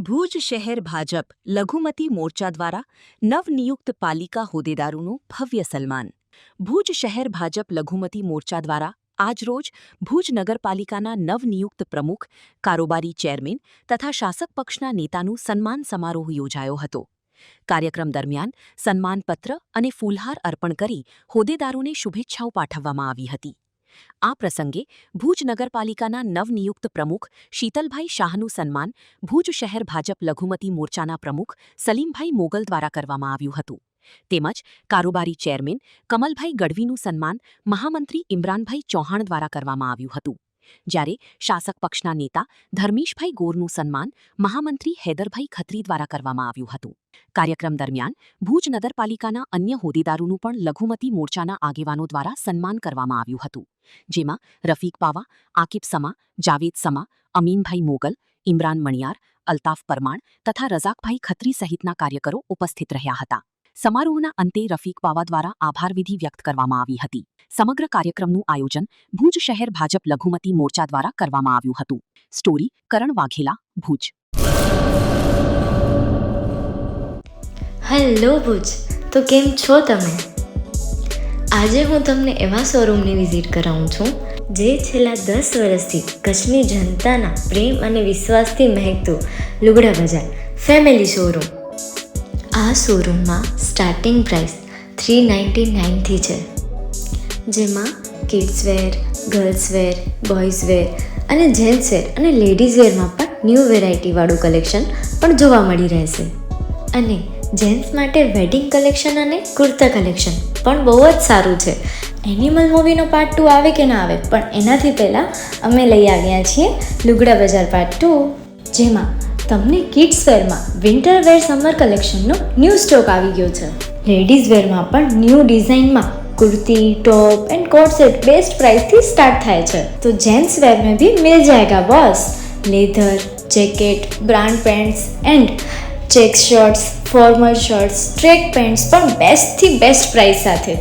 ભુજ શહેર ભાજપ લઘુમતી મોરચા દ્વારા નવનિયુક્ત પાલિકા હોદ્દેદારોનું ભવ્ય સન્માન. ભુજ શહેર ભાજપ લઘુમતી મોરચા દ્વારા આજરોજ ભુજ નગરપાલિકાના નવનિયુક્ત પ્રમુખ, કારોબારી ચેરમેન તથા શાસક પક્ષના નેતાનું સન્માન સમારોહ યોજાયો હતો. કાર્યક્રમ દરમિયાન સન્માનપત્ર અને ફૂલહાર અર્પણ કરી હોદ્દેદારોને શુભેચ્છાઓ પાઠવવામાં આવી હતી. આ પ્રસંગે ભુજ નગરપાલિકાના નવનિયુક્ત પ્રમુખ શીતલભાઈ શાહનું સન્માન ભુજ શહેર ભાજપ લઘુમતી મોરચાના પ્રમુખ સલીમભાઈ મોગલ દ્વારા કરવામાં આવ્યું હતું. તેમજ કારોબારી ચેરમેન કમલભાઈ ગઢવીનું સન્માન મહામંત્રી ઇમરાનભાઈ ચૌહાણ દ્વારા કરવામાં આવ્યું હતું. જ્યારે શાસક પક્ષના નેતા ધર્મેશભાઈ ગોરનું સન્માન મહામંત્રી હૈદરભાઈ ખત્રી દ્વારા કરવામાં આવ્યું હતું. કાર્યક્રમ દરમિયાન ભુજ નગરપાલિકાના અન્ય હોદ્દેદારોનું પણ લઘુમતી મોરચાના આગેવાનો દ્વારા સન્માન કરવામાં આવ્યું હતું. જેમાં રફીક પાવા, આકિબ સમા, જાવેદ સમા, અમીનભાઈ મોગલ, ઇમરાન મણિયાર, અલ્તાફ પરમાણ તથા રઝાકભાઈ ખત્રી સહિતના કાર્યકરો ઉપસ્થિત રહ્યા હતા. સમારોહના અંતે રફીક પાવા દ્વારા આભારવિધિ વ્યક્ત કરવામાં આવી હતી. સમગ્ર કાર્યક્રમનું આયોજન ભુજ શહેર ભાજપ લઘુમતી મોરચા દ્વારા કરવામાં આવ્યું હતું. સ્ટોરી કરણ વાઘેલા, ભુજ. હેલો ભુજ, તો કેમ છો તમે? આજે હું તમને એવા શોરૂમની વિઝિટ કરાવું છું જે છેલ્લા 10 વર્ષથી કચ્છની જનતાના પ્રેમ અને વિશ્વાસથી મહેકતું લુગડા બજાર ફેમિલી શોરૂમ. આ શોરૂમમાં સ્ટાર્ટિંગ પ્રાઇસ 399થી છે, જેમાં કિડ્સવેર, ગર્લ્સવેર, બોયઝવેર અને જેન્ટ્સવેર અને લેડીઝવેરમાં પણ ન્યૂ વેરાયટીવાળું કલેક્શન પણ જોવા મળી રહેશે. અને જેન્ટ્સ માટે વેડિંગ કલેક્શન અને કુર્તા કલેક્શન પણ બહુ જ સારું છે. એનિમલ મૂવીનો પાર્ટ 2 આવે કે ના આવે, પણ એનાથી પહેલાં અમે લઈ આવ્યા છીએ લુગડા બજાર પાર્ટ 2, જેમાં તમને કિડ્સવેરમાં વિન્ટરવેર સમર કલેક્શનનો ન્યૂ સ્ટોક આવી ગયો છે. લેડીઝવેરમાં પણ ન્યૂ ડિઝાઇનમાં kurti, top and coat set best price थी स्टार्ट થાય છે. तो जेंट्स वेयर में भी मिल जाएगा boss. Leather, jacket, brand pants and check shirts, formal shirts, track pants પણ બેસ્ટથી બેસ્ટ પ્રાઇસ સાથે.